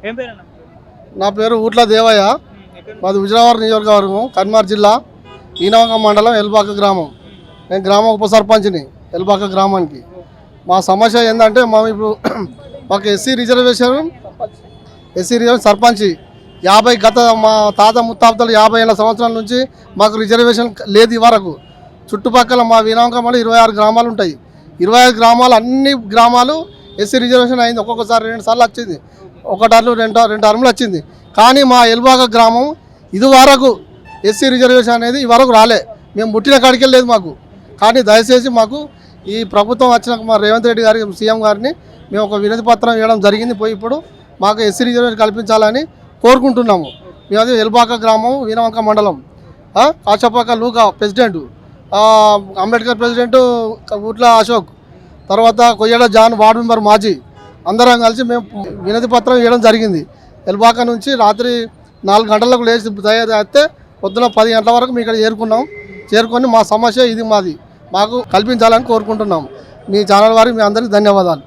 ఏం పేరన్నా? నా పేరు ఊట్ల దేవయ్య. మాది హుజరాబాద్ నియోజకవర్గం, కన్మార్ జిల్లా, ఈనవంగ మండలం, ఎల్బాక గ్రామం. నేను గ్రామ ఉప సర్పంచ్ని ఎల్బాక గ్రామానికి. మా సమస్య ఏంటంటే ఇప్పుడు మాకు ఎస్సీ రిజర్వేషన్ సర్పంచ్ 50 గత మా తాత ముత్తాతలు 50 ఏళ్ళ సంవత్సరాల నుంచి మాకు రిజర్వేషన్ లేదు. ఈ వరకు చుట్టుపక్కల మా ఈనవంగ మండలం 26 గ్రామాలు ఉంటాయి. 25 గ్రామాలు, అన్ని గ్రామాలు ఎస్సీ రిజర్వేషన్ అయింది. ఒక్కొక్కసారి 2 సార్లు వచ్చింది, రెండు టర్ములు వచ్చింది. కానీ మా ఎల్బాక గ్రామం ఇది వరకు ఎస్సీ రిజర్వేషన్ అనేది ఈ వరకు రాలే. మేము పుట్టిన కాడికి లేదు మాకు. కానీ దయచేసి మాకు ఈ ప్రభుత్వం వచ్చిన మా రేవంత్ రెడ్డి గారి సీఎం గారిని మేము ఒక వినతి పత్రం ఇవ్వడం జరిగింది. ఇప్పుడు మాకు ఎస్సీ రిజర్వేషన్ కల్పించాలని కోరుకుంటున్నాము. మేము అది ఎల్బాక గ్రామం, ఈనవంక మండలం, కాచపాక లూకా ప్రెసిడెంట్, అంబేద్కర్ ప్రెసిడెంట్ ఊట్ల అశోక్, తర్వాత కొయ్యడ జాన్ వార్డు మెంబర్ మాజీ, అందరం కలిసి మేము వినతి పత్రం ఇవ్వడం జరిగింది. ఎల్బాక నుంచి రాత్రి 4 గంటలకు లేచి తయారు అయితే పొద్దున 10 గంటల వరకు మీ ఇక్కడ చేరుకొని మా సమస్య ఇది మాకు కల్పించాలని కోరుకుంటున్నాం. మీ ఛానల్ వారికి మీ అందరికీ ధన్యవాదాలు.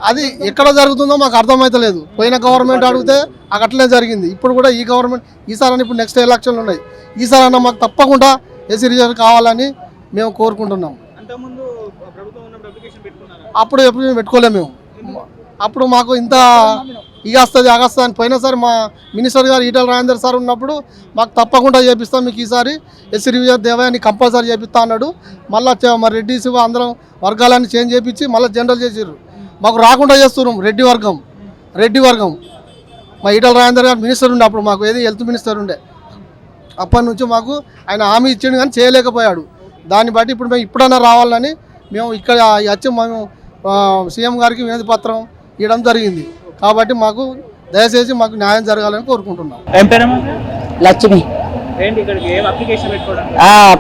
అది ఎక్కడ జరుగుతుందో మాకు అర్థమవుతలేదు. పోయిన గవర్నమెంట్ అడిగితే అట్లనే జరిగింది. ఇప్పుడు కూడా ఈ గవర్నమెంట్ ఈసారి ఇప్పుడు నెక్స్ట్ ఎలక్షన్లు ఉన్నాయి. ఈసారైనా మాకు తప్పకుండా ఎస్సీ రిజర్వ్ కావాలని మేము కోరుకుంటున్నాం. అప్పుడు ఎప్పుడు పెట్టుకోలేము మేము. అప్పుడు మాకు ఇంత ఇగస్తుంది అగస్తుంది అని పోయినసారి మా మినిస్టర్ గారు ఈటల రాజేందర్ సార్ ఉన్నప్పుడు మాకు తప్పకుండా చేపిస్తాం, మీకు ఈసారి ఎస్సీ రిజర్వ్ దేవాన్ని కంపల్సరీ చేపిస్తా అన్నాడు. మళ్ళీ మరి రెడ్డిస్ అందరం వర్గాలన్నీ చేంజ్ చేయించి మళ్ళీ జనరల్ చేసారు. మాకు రాకుండా చేస్తున్నాం రెడ్డి వర్గం. మా ఈటల రాజేందర్ గారు మినిస్టర్ ఉండే అప్పుడు, మాకు ఏది హెల్త్ మినిస్టర్ ఉండే. అప్పటి నుంచి మాకు ఆయన హామీ ఇచ్చిండు కానీ చేయలేకపోయాడు. దాన్ని బట్టి ఇప్పుడు మేము ఇప్పుడన్నా రావాలని మేము ఇక్కడ వచ్చి మేము సీఎం గారికి వినతి పత్రం ఇవ్వడం జరిగింది. కాబట్టి మాకు దయచేసి మాకు న్యాయం జరగాలని కోరుకుంటున్నాం. లక్ష్మి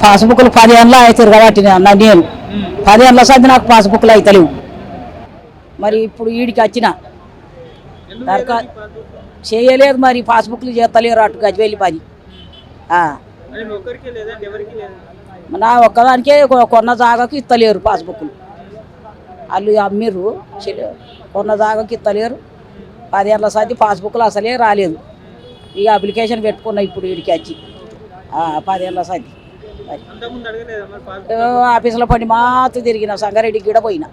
పాస్బుక్లు 10 ఏళ్ళ అవుతారు కాబట్టి నేను 10 ఏళ్ళ సర్ది నాకు పాస్బుక్లు అవుతలేవు. మరి ఇప్పుడు ఈడికి వచ్చిన దరఖాస్తు చేయలేదు, మరి పాస్బుక్లు చేస్తలేరు అటు గజ్వేలి పని. నా ఒక్కదానికే కొన్న జాగాకి ఇస్తలేరు పాస్బుక్లు. వాళ్ళు అమ్మిర్రు, కొన్న జాగాకి ఇస్తలేరు. 10 ఏళ్ళ సర్ది పాస్బుక్లు అసలే రాలేదు. ఇక అప్లికేషన్ పెట్టుకున్నా ఇప్పుడు వీడికి వచ్చి 10 ఏళ్ళ సర్ది. ఆఫీసులో పడి మాత్రం తిరిగిన, సంగారెడ్డికి కూడా పోయినా,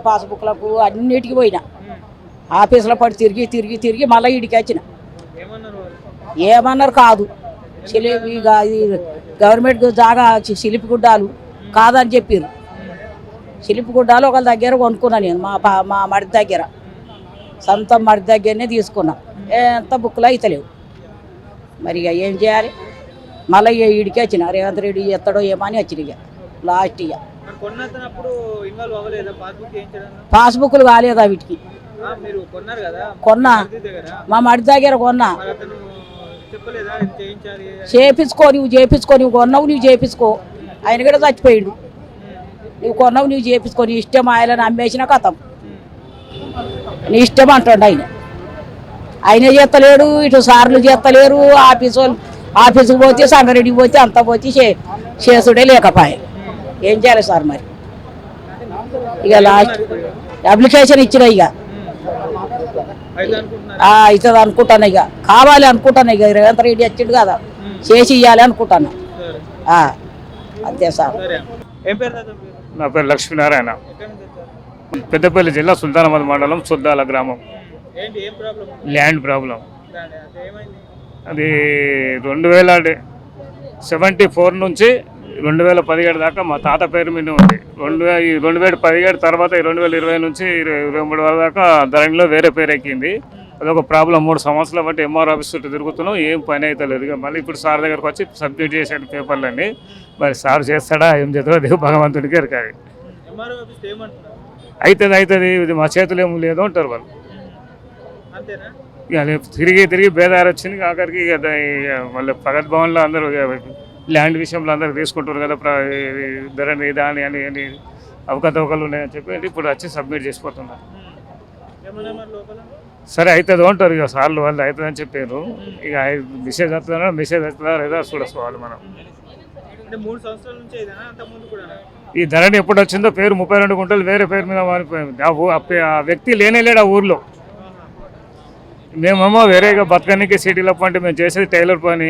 పాస్బుక్లకు అన్నిటికీ పోయినా. ఆఫీసులో పడి తిరిగి మళ్ళీ వీడికి వచ్చిన. ఏమన్నారు కాదు, గవర్నమెంట్ జాగా శిల్పిగుడ్డాలు కాదని చెప్పారు. శిల్పిగుడ్డాలు ఒకళ్ళ దగ్గర కొనుక్కున్నా నేను, మా మడి దగ్గర, సొంత మడి దగ్గరనే తీసుకున్నా. ఎంత బుక్లు అవుతలేవు. మరి ఇక ఏం చేయాలి? మళ్ళీ ఈడికి వచ్చిన రేవంత్ రెడ్డి ఎత్తడో ఏమని వచ్చిన. ఇక లాస్ట్ ఇక పాస్బుక్లు కాలేదా వీటికి? కొన్నా, మా మడి దగ్గర కొన్నా. నువ్వు కొన్నావు, నువ్వు చేపించుకో. ఆయన కూడా చచ్చిపోయాడు. నువ్వు కొన్నావు, నువ్వు చేపించుకో, నీ ఇష్టం. ఆయనని అమ్మేసిన కథం, నీ ఇష్టం అంటాడు ఆయన. ఆయన చేస్తలేడు, ఇటు సార్లు చేస్తలేరు. ఆఫీసుకు పోతే, సంగారెడ్డికి పోతే, అంత పోతే చేసుడే లేకపోయా. ఏం చేయాలి సార్ మరి? ఇక లాస్ట్ అప్లికేషన్ ఇచ్చిన, ఇక అవుతుంది అనుకుంటాను. ఇక కావాలి అనుకుంటాను. ఇక రేవంత్ రెడ్డి వచ్చిండు కదా, చేసి ఇవ్వాలి అనుకుంటాను. అంతే సార్. నా పేరు లక్ష్మీనారాయణ, పెద్దపల్లి జిల్లా సుల్తానాబాద్ మండలం సుద్దాల గ్రామం. Land problem. అది 2074 నుంచి 2017 దాకా మా తాత పేరు మీద ఉంది. 2017 తర్వాత 2020 నుంచి 23 వరకు దాకా ధరణిలో వేరే పేరు ఎక్కింది. అదొక ప్రాబ్లం. 3 సంవత్సరాల బట్టి ఎంఆర్ ఆఫీస్ చుట్టూ తిరుగుతున్నాం, ఏం పని అయితే లేదు. మళ్ళీ ఇప్పుడు సార్ దగ్గరకు వచ్చి సబ్మిట్ చేసాడు పేపర్లన్నీ. మరి సార్ చేస్తాడా ఏం చేస్తాడో దేవు భగవంతుడికి ఎరకాలి. అవుతుంది, ఇది మా చేతులు ఏమి లేదు అంటారు వాళ్ళు. ఇక తిరిగి బేదారు వచ్చింది. ఆఖరికి మళ్ళీ ప్రగతి భవన్లో అందరూ ల్యాండ్ విషయంలో అందరూ తీసుకుంటారు కదా, ధరణి దాని అని అవకతవకలు ఉన్నాయని చెప్పి ఇప్పుడు వచ్చి సబ్మిట్ చేసిపోతున్నారు. సరే అవుతుంది అంటారు ఇక సార్లు వాళ్ళు అవుతుందని చెప్పారు. ఇక మెసేజ్ వస్తుందా లేదా చూసుకోవాలి మనం. అంటే 3 సంవత్సరాల నుంచి ఇదేనా అంత ముందు కూడా? ఈ ధరణి ఎప్పుడు వచ్చిందో పేరు 32 గుంటలు వేరే పేరు మీద మారిపోయింది. ఆ వ్యక్తి లేనే లేడు ఆ ఊర్లో. మేమేమో వేరేగా బతకనికి సిటీలో అంటే మేము చేసేది టైలర్ పని,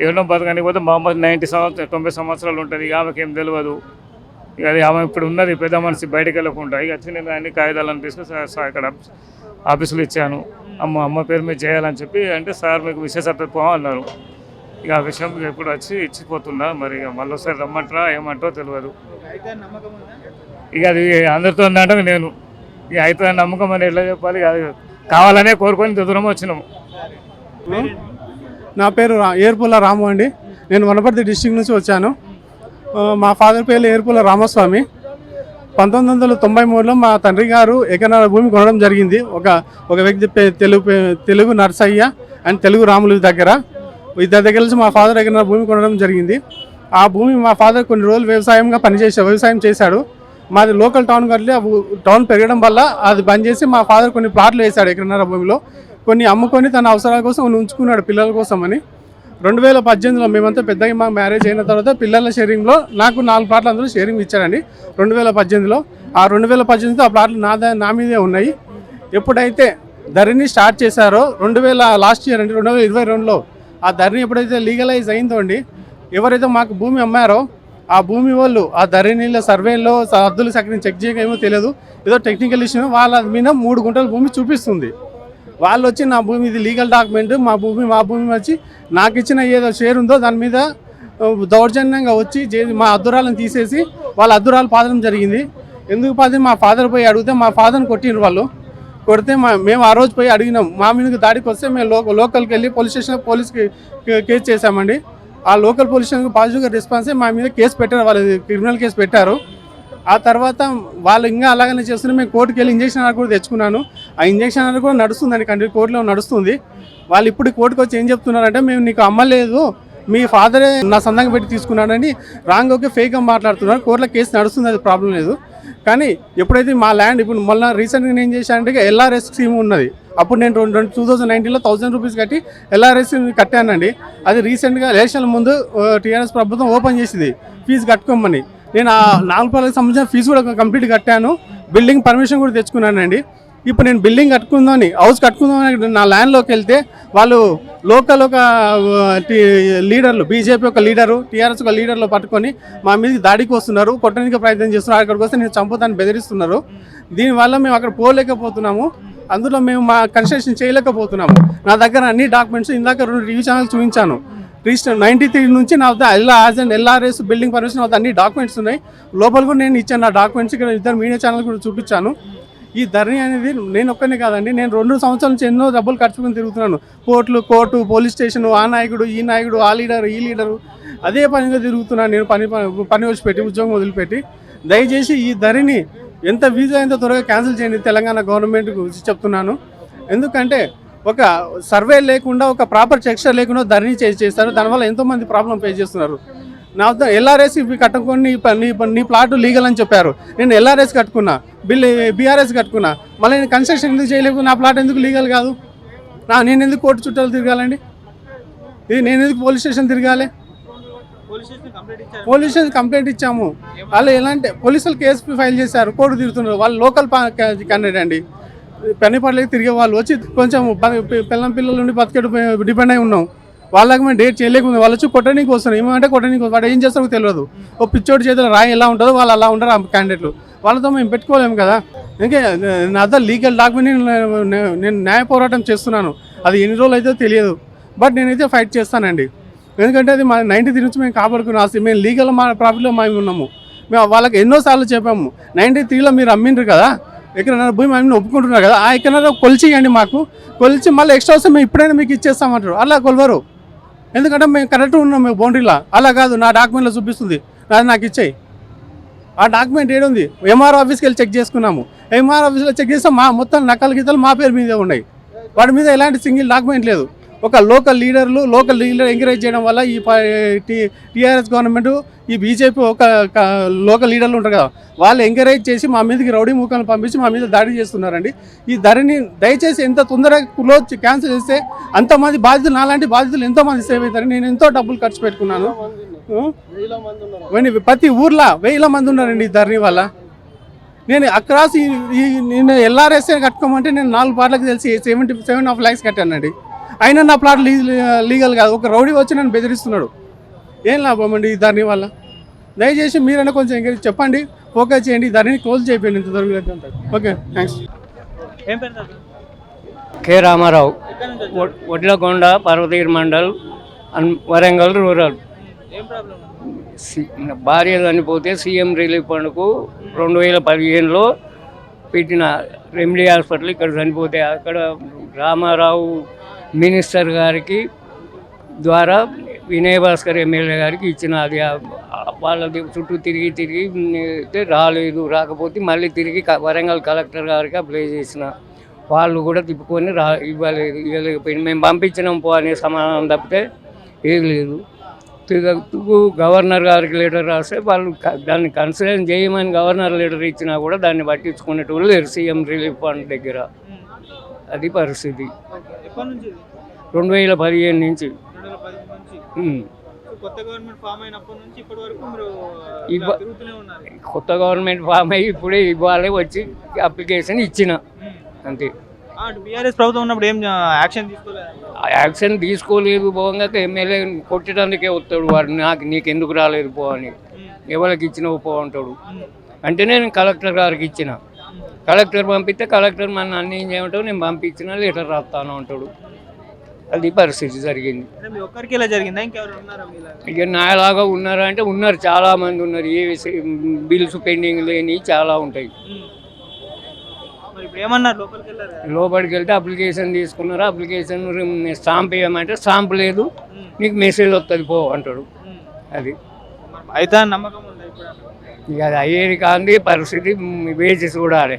ఏమో బతకనికి పోతే మా అమ్మ 90 సంవత్సరాలు ఉంటుంది. ఇక ఆమెకి ఏం తెలియదు. ఇక అది ఆమె ఇప్పుడు ఉన్నది పెద్ద మనిషి, బయటకు వెళ్ళకుండా. ఇక వచ్చి నేను అన్ని కాగితాలను తీసుకుని ఇక్కడ ఆఫీసులో ఇచ్చాను. అమ్మ పేరు మీద చేయాలని చెప్పి అంటే సార్ మీకు విశేషత్వం అన్నారు. ఇక ఆ విషయం ఎప్పుడు వచ్చి ఇచ్చిపోతున్నా. మరి ఇక మళ్ళీ ఒకసారి రమ్మంటారా ఏమంటారో తెలియదు. అయితే నమ్మకం ఉందా? ఇక అది అందరితో ఉందంటే నేను ఇక అయితే నమ్మకం అని ఎట్లా చెప్పాలి. అది కావాలనే కోరుకొని దూరం వచ్చినాము. నా పేరు ఏర్పుల రాము అండి. నేను వనపర్తి డిస్టిక్ నుంచి వచ్చాను. మా ఫాదర్ పేరు ఏర్పుల రామస్వామి. 1993లో మా తండ్రి గారు ఎకరాల భూమి కొనడం జరిగింది. ఒక వ్యక్తి తెలుగు నర్సయ్య అండ్ తెలుగు రాములు దగ్గర, ఇద్దరి దగ్గర నుంచి మా ఫాదర్ ఎకరాల భూమి కొనడం జరిగింది. ఆ భూమి మా ఫాదర్ కొన్ని రోజులు వ్యవసాయం చేశాడు. మాది లోకల్ టౌన్ కట్టి టౌన్ పెరగడం వల్ల అది బంద్ చేసి మా ఫాదర్ కొన్ని ప్లాట్లు వేశాడు ఎకరన్నర భూమిలో. కొన్ని అమ్ముకొని తన అవసరాల కోసం ఉంచుకున్నాడు పిల్లల కోసం అని. 2018లో మేమంతా పెద్దగా మా మ్యారేజ్ అయిన తర్వాత పిల్లల షేరింగ్లో నాకు 4 ప్లాట్లు అందరూ షేరింగ్ ఇచ్చారండి 2018లో. ఆ 2018లో ఆ ప్లాట్లు నా మీదే ఉన్నాయి. ఎప్పుడైతే ధరణి స్టార్ట్ చేశారో లాస్ట్ ఇయర్ అండి 2022లో ఆ ధరణి ఎప్పుడైతే లీగలైజ్ అయిందో అండి, ఎవరైతే మాకు భూమి అమ్మారో ఆ భూమి వాళ్ళు ఆ ధరణిలో సర్వేలో హద్దులు సరిగ్గా చెక్ చేయకేమో తెలియదు, ఏదో టెక్నికల్ ఇష్యూ వాళ్ళ మీద 3 గుంటల భూమి చూపిస్తుంది. వాళ్ళు వచ్చి నా భూమి ఇది లీగల్ డాక్యుమెంట్, మా భూమి వచ్చి నాకు ఇచ్చిన ఏదో షేర్ ఉందో దాని మీద దౌర్జన్యంగా వచ్చి మా అద్దురాలను తీసేసి వాళ్ళ అద్దురాలు పాదడం జరిగింది. ఎందుకు పాది మా ఫాదర్ పోయి అడిగితే మా ఫాదర్ని కొట్టిండ్రు వాళ్ళు. కొడితే మేము ఆ రోజు పోయి అడిగినాం. మా మీదకి దాడికి వస్తే మేము లోకల్కి వెళ్ళి పోలీస్కి కేసు చేశామండి. ఆ లోకల్ పోలీస్ స్టేషన్కి పాజిటివ్గా రెస్పాన్స్ మా మీద కేసు పెట్టారు, వాళ్ళు క్రిమినల్ కేసు పెట్టారు. ఆ తర్వాత వాళ్ళు ఇంకా అలాగనే చేస్తున్నారు. మేము కోర్టుకి వెళ్ళి ఇంజక్షన్ కూడా తెచ్చుకున్నాను. ఆ ఇంజక్షన్ కూడా నడుస్తుందండి, కోర్టులో నడుస్తుంది. వాళ్ళు ఇప్పుడు కోర్టుకు వచ్చి ఏం చెప్తున్నారంటే మేము నీకు అమ్మలేదు, మీ ఫాదరే నా సంతకం పెట్టి తీసుకున్నాడని రాంగ్ ఓకే ఫేక్గా మాట్లాడుతున్నారు. కోర్టులో కేసు నడుస్తుంది, అది ప్రాబ్లం లేదు. కానీ ఎప్పుడైతే మా ల్యాండ్ ఇప్పుడు మళ్ళీ రీసెంట్గా నేను చేశానంటే ఎల్ఆర్ఎస్ స్కీమ్ ఉన్నది. అప్పుడు నేను 2019లో 1000 రూపీస్ కట్టి ఎల్ఆర్ఎస్ కట్టానండి. అది రీసెంట్గా ఎలక్షన్ల ముందు టీఆర్ఎస్ ప్రభుత్వం ఓపెన్ చేసింది ఫీజు కట్టుకోమని. నేను ఆ 4 రూపాయలకు సంబంధించిన ఫీజు కూడా కంప్లీట్ కట్టాను. బిల్డింగ్ పర్మిషన్ కూడా తెచ్చుకున్నానండి. ఇప్పుడు నేను బిల్డింగ్ కట్టుకుందామని హౌస్ కట్టుకుందామని నా ల్యాండ్లోకి వెళ్తే వాళ్ళు లోకల్ ఒక లీడర్లు, బీజేపీ ఒక లీడరు, టీఆర్ఎస్ ఒక లీడర్లో పట్టుకొని మా మీదకి దాడికి వస్తున్నారు, కొట్టడానికి ప్రయత్నం చేస్తున్నారు. అక్కడికి వస్తే నేను చంపుతాను బెదిరిస్తున్నారు. దీనివల్ల మేము అక్కడ పోలేకపోతున్నాము. అందులో మేము మా కన్స్ట్రక్షన్ చేయలేకపోతున్నాము. నా దగ్గర అన్ని డాక్యుమెంట్స్ ఇందాక 2 టీవీ ఛానల్ చూపించాను. రిజిస్టర్ 93 నుంచి నా ఎల్ఆర్ఎస్ బిల్డింగ్ పర్మిషన్ అన్ని డాక్యుమెంట్స్ ఉన్నాయి. లోపల కూడా నేను ఇచ్చాను నా డాక్యుమెంట్స్. ఇక్కడ 2 మీడియా ఛానల్ కూడా చూపించాను. ఈ ధరణి అనేది నేను ఒక్కనే కాదండి, నేను 2 సంవత్సరాల నుంచి ఎన్నో డబ్బులు ఖర్చుకొని తిరుగుతున్నాను. కోర్టు, పోలీస్ స్టేషన్, ఆ నాయకుడు, ఈ నాయకుడు, ఆ లీడరు, ఈ లీడరు, అదే పనిగా తిరుగుతున్నాను నేను. పని వదిలిపెట్టి, ఉద్యోగం వదిలిపెట్టి. దయచేసి ఈ ధరణి ఎంత వీజా ఎంత త్వరగా క్యాన్సిల్ చేయండి తెలంగాణ గవర్నమెంట్కు చెప్తున్నాను. ఎందుకంటే ఒక సర్వే లేకుండా, ఒక ప్రాపర్ చెక్స్చర్ లేకుండా ధరణి చేస్తారు. దానివల్ల ఎంతోమంది ప్రాబ్లం ఫేస్ చేస్తున్నారు. నా ఎల్ఆర్ఎస్ ఇవి కట్టుకొని నీ ప్లాట్ లీగల్ అని చెప్పారు. నేను ఎల్ఆర్ఎస్ కట్టుకున్నా, బీఆర్ఎస్ కట్టుకున్నా, మళ్ళీ నేను కన్స్ట్రక్షన్ ఎందుకు చేయలేకపోతే నా ప్లాట్ ఎందుకు లీగల్ కాదు? నేను ఎందుకు కోర్టు చుట్టాలు తిరగాలండి? నేను ఎందుకు పోలీస్ స్టేషన్ తిరగాలి? పోలీస్ స్టేషన్ కంప్లైంట్ ఇచ్చాము. వాళ్ళు ఎలాంటి పోలీసులు కేసు ఫైల్ చేశారు, కోర్టు తిరుగుతున్నారు. వాళ్ళు లోకల్ క్యాండిడేట్ అండి, పని పడలేక తిరిగే వాళ్ళు వచ్చి కొంచెం పిల్లల నుండి బతికేటు డిపెండ్ అయి ఉన్నాం. వాళ్ళకి మేము డేట్ చేయలేకుండా వాళ్ళు వచ్చి కొట్టడానికి వస్తున్నారు. ఏమంటే కొట్టడానికి వాడు ఏం చేస్తారో తెలియదు. ఓ పిచ్చోడి చేతిలో రాయి ఎలా ఉంటుందో వాళ్ళు అలా ఉంటారు ఆ క్యాండిడేట్లు. వాళ్ళతో మేము పెట్టుకోలేము కదా. అందుకే నా దగ్గర లీగల్ డాక్యుమెంట్ నేను న్యాయ పోరాటం చేస్తున్నాను. అది ఎన్ని రోజులు అయితే తెలియదు, బట్ నేనైతే ఫైట్ చేస్తానండి. ఎందుకంటే అది మా 93 నుంచి మేము కాపాడుకున్నాం. మేము లీగల్ మా ప్రాఫిట్లో మేము ఉన్నాము. మేము వాళ్ళకి ఎన్నోసార్లు చెప్పాము. 93లో మీరు అమ్మిండ్రు కదా, ఎక్కడైనా భూమి అమ్మిన ఒప్పుకుంటున్నారు కదా, ఆ ఎక్కడైనా కొలిచియండి, మాకు కొలిచి మళ్ళీ ఎక్స్ట్రా వస్తే మేము ఇప్పుడైనా మీకు ఇచ్చేస్తామంటారు. అలా కొలవరు. ఎందుకంటే మేము కరెక్ట్ ఉన్నాం మేము బౌండరీలో. అలా కాదు, నా డాక్యుమెంట్లో చూపిస్తుంది, అది నాకు ఇచ్చేయి. ఆ డాక్యుమెంట్ ఏడుంది? ఎంఆర్ ఆఫీస్కి వెళ్ళి చెక్ చేసుకున్నాము. ఎంఆర్ ఆఫీస్లో చెక్ చేస్తే మొత్తం నకలు గీతలు మా పేరు మీదే ఉన్నాయి. వాటి మీద ఎలాంటి సింగిల్ డాక్యుమెంట్ లేదు. ఒక లోకల్ లీడర్ ఎంకరేజ్ చేయడం వల్ల ఈ టీఆర్ఎస్ గవర్నమెంట్, ఈ బీజేపీ ఒక లోకల్ లీడర్లు ఉంటారు కదా, వాళ్ళు ఎంకరేజ్ చేసి మా మీదకి రౌడీ మూకలను పంపించి మా మీద దాడి చేస్తున్నారండి. ఈ ధరణి దయచేసి ఎంత తొందరగా క్లోజ్ క్యాన్సిల్ చేస్తే అంతమంది బాధితులు, నాలాంటి బాధితులు ఎంతోమంది సేవ్ అవుతారు. నేను ఎంతో డబ్బులు ఖర్చు పెట్టుకున్నాను. ప్రతి ఊర్లో 1000 మంది ఉన్నారండి ఈ ధరణి వల్ల. నేను అక్రాస్ నేను ఎల్ఆర్ఎస్ఏ కట్టుకోమంటే నేను 4 ప్లాట్లకు తెలిసి 77.5 lakhs కట్టానండి. అయినా నా ప్లాట్ లీగల్ కాదు. ఒక రౌడీ వచ్చి నన్ను బెదిరిస్తున్నాడు. ఏం లాభం అండి ఈ ధరణి వల్ల? దయచేసి మీరైనా కొంచెం ఎంకరేజ్ చెప్పండి, ఫోకస్ చేయండి, ధరణిని క్లోజ్ చేయకండి ఇంత దొరికి. Okay, thanks. ఏం పేరు తాత? కె రామారావు, ఎక్కడి నుంచి వచ్చారు? వడ్లకొండ, పర్వతగిరి మండల్, వరంగల్ రూరల్. ఏం ప్రాబ్లం? భార్య చనిపోతే సీఎం రిలీఫ్ ఫండ్కు 2015లో పెట్టిన రెమెడీ హాస్పిటల్ ఇక్కడ చనిపోతే అక్కడ రామారావు మినిస్టర్ గారికి ద్వారా వినయ్ భాస్కర్ ఎమ్మెల్యే గారికి ఇచ్చిన అది వాళ్ళది చుట్టూ తిరిగి రాలేదు. రాకపోతే మళ్ళీ తిరిగి వరంగల్ కలెక్టర్ గారికి అప్లై చేసిన వాళ్ళు కూడా తిప్పుకొని ఇవ్వలేకపోయింది. మేము పంపించినాం పో అనే సమాధానం తప్పితే ఏది లేదు. గవర్నర్ గారికి లెటర్ రాస్తే వాళ్ళు దాన్ని కన్సిడర్ చేయమని గవర్నర్ లెటర్ ఇచ్చినా కూడా దాన్ని పట్టించుకునేటోళ్ళు లేరు సీఎం రిలీఫ్ ఫండ్ దగ్గర. అది పరిస్థితి. ఎప్పటి నుంచి? 2015 నుంచి. 2015 నుంచి కొత్త గవర్నమెంట్ ఫామ్ అయినప్పటి నుంచి ఇప్పటి వరకు మీరు తిరుగుతూనే ఉన్నారు. కొత్త గవర్నమెంట్ ఫామ్ అయ్యి ఇప్పుడే ఇవాళ వచ్చి అప్లికేషన్ ఇచ్చిన అంతే. బీఆర్ఎస్ ప్రభుత్వం ఉన్నప్పుడు ఏం యాక్షన్ తీసుకోలేదు? యాక్షన్ తీసుకోలేదు. పోగా ఎమ్మెల్యే కొట్టడానికే వస్తాడు వాడు. నీకు ఎందుకు రాలేదు పో అని. ఎవరికి ఇచ్చినావు పో అంటాడు. అంటే నేను కలెక్టర్ గారికి ఇచ్చిన. కలెక్టర్ పంపిస్తే కలెక్టర్ మన అన్ని ఏం చేయమంటావు, నేను పంపించిన లెటర్ రాస్తాను అంటాడు. అది పరిస్థితి జరిగింది. ఒక్కరికి ఇలా జరిగిందా? ఇంకెవరు ఉన్నారా? ఇక నాలాగా ఉన్నారా అంటే ఉన్నారు, చాలామంది ఉన్నారు. ఏ బిల్స్ పెండింగ్ లేని చాలా ఉంటాయి. లోపలికి వెళ్తే అప్లికేషన్ తీసుకున్నారు. అప్లికేషన్ స్టాంప్ వేయమంటే స్టాంప్ లేదు, నీకు మెసేజ్ వస్తుంది పో అంటాడు. అది అయితే నమ్మకం ఉంది. ఇక అది అయ్యేది కాదు పరిస్థితి. వేచి చూడాలి.